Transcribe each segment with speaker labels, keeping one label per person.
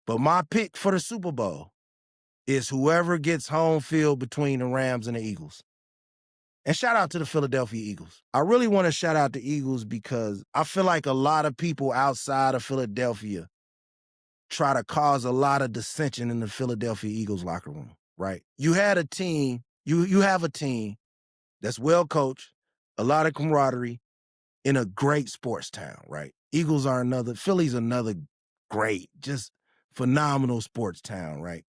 Speaker 1: But my pick for the Super Bowl is whoever gets home field between the Rams and the Eagles. And shout out to the Philadelphia Eagles. I really want to shout out the Eagles because I feel like a lot of people outside of Philadelphia try to cause a lot of dissension in the Philadelphia Eagles locker room, right? You have a team that's well coached, a lot of camaraderie in a great sports town, right? Philly's another great, just phenomenal sports town, right?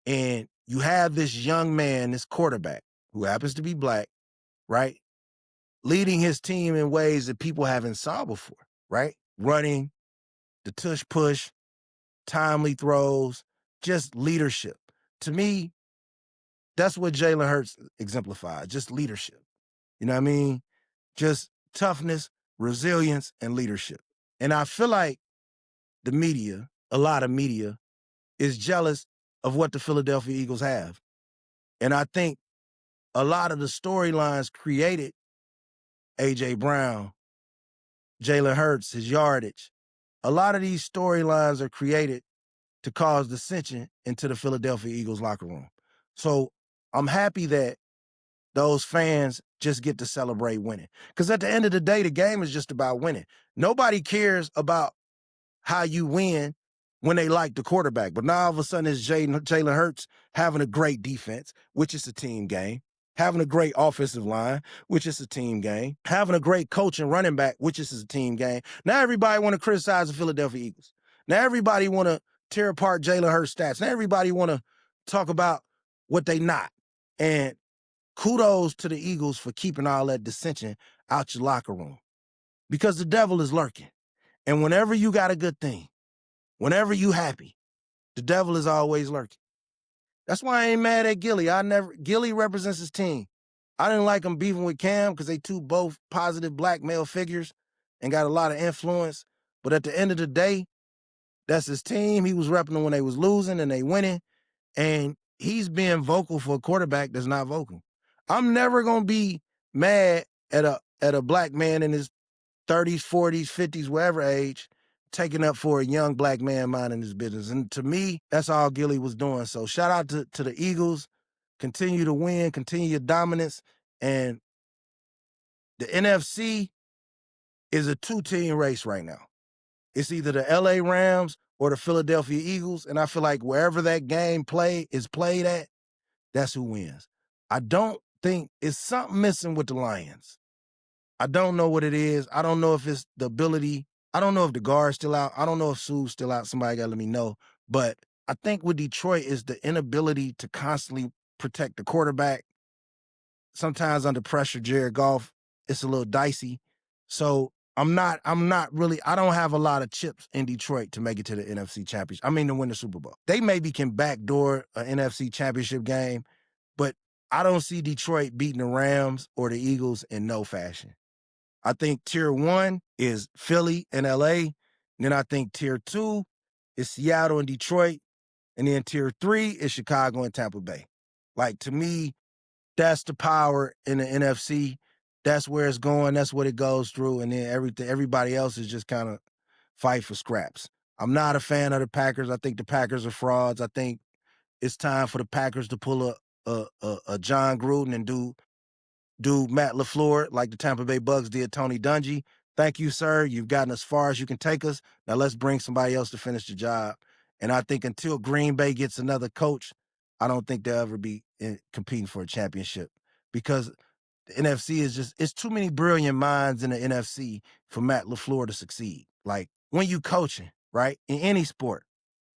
Speaker 1: And you have this young man, this quarterback, who happens to be black, right? Leading his team in ways that people haven't saw before, right? Running, the tush push, timely throws, just leadership. To me, that's what Jalen Hurts exemplifies, just leadership. You know what I mean? Just toughness, resilience, and leadership. And I feel like the media, a lot of media, is jealous of what the Philadelphia Eagles have. And I think a lot of the storylines created A.J. Brown, Jalen Hurts, his yardage. A lot of these storylines are created to cause dissension into the Philadelphia Eagles locker room. So I'm happy that those fans just get to celebrate winning. Because at the end of the day, the game is just about winning. Nobody cares about how you win when they like the quarterback. But now all of a sudden it's Jalen Hurts having a great defense, which is a team game, having a great offensive line, which is a team game, having a great coach and running back, which is a team game. Now everybody want to criticize the Philadelphia Eagles. Now everybody want to tear apart Jalen Hurts' stats. Now everybody want to talk about what they not. And kudos to the Eagles for keeping all that dissension out your locker room, because the devil is lurking. And whenever you got a good thing, whenever you happy, the devil is always lurking. That's why I ain't mad at Gille. Gille represents his team. I didn't like him beefing with Cam because they both positive black male figures and got a lot of influence. But at the end of the day, that's his team. He was repping them when they was losing and they winning. And he's being vocal for a quarterback that's not vocal. I'm never gonna be mad at a black man in his 30s, 40s, 50s, whatever age, taking up for a young black man minding his business. And to me, that's all Gille was doing. So shout out to the Eagles. Continue to win, continue your dominance. And the NFC is a two-team race right now. It's either the LA Rams or the Philadelphia Eagles. And I feel like wherever that game is played at, that's who wins. I don't think it's something missing with the Lions. I don't know what it is. I don't know if it's the ability. I don't know if the guard's still out. I don't know if Sue's still out. Somebody got to let me know. But I think with Detroit is the inability to constantly protect the quarterback. Sometimes under pressure, Jared Goff, it's a little dicey. So I don't have a lot of chips in Detroit to make it to the NFC Championship. I mean, to win the Super Bowl. They maybe can backdoor an NFC Championship game, but I don't see Detroit beating the Rams or the Eagles in no fashion. I think tier 1 is Philly and LA. And then I think tier 2 is Seattle and Detroit. And then tier 3 is Chicago and Tampa Bay. Like, to me, that's the power in the NFC. That's where it's going. That's what it goes through. And then everybody else is just kind of fight for scraps. I'm not a fan of the Packers. I think the Packers are frauds. I think it's time for the Packers to pull a John Gruden and do Matt LaFleur like the Tampa Bay Bucks did Tony Dungy. Thank you, sir. You've gotten as far as you can take us. Now let's bring somebody else to finish the job. And I think until Green Bay gets another coach, I don't think they'll ever be competing for a championship, because the NFC it's too many brilliant minds in the NFC for Matt LaFleur to succeed. Like, when you coaching, right, in any sport,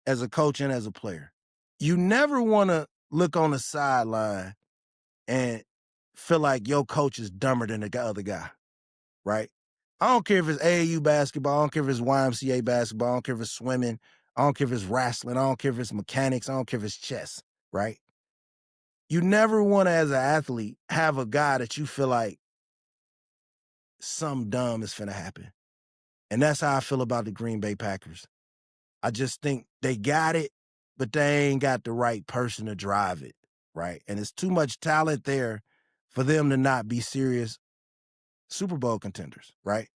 Speaker 1: as a coach and as a player, you never want to look on the sideline and feel like your coach is dumber than the other guy, right? I don't care if it's AAU basketball. I don't care if it's YMCA basketball. I don't care if it's swimming. I don't care if it's wrestling. I don't care if it's mechanics. I don't care if it's chess, right? You never want to, as an athlete, have a guy that you feel like something dumb is finna happen. And that's how I feel about the Green Bay Packers. I just think they got it, but they ain't got the right person to drive it, right? And it's too much talent there for them to not be serious Super Bowl contenders, right?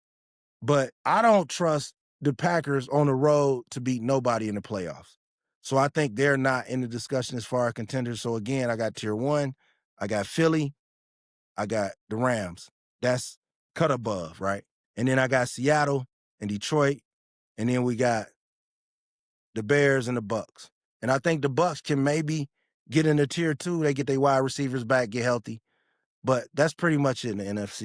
Speaker 1: But I don't trust the Packers on the road to beat nobody in the playoffs. So I think they're not in the discussion as far as contenders. So again, I got tier 1, I got Philly, I got the Rams. That's cut above, right? And then I got Seattle and Detroit, and then we got the Bears and the Bucks. And I think the Bucks can maybe get into tier 2. They get their wide receivers back, get healthy. But that's pretty much it in the NFC.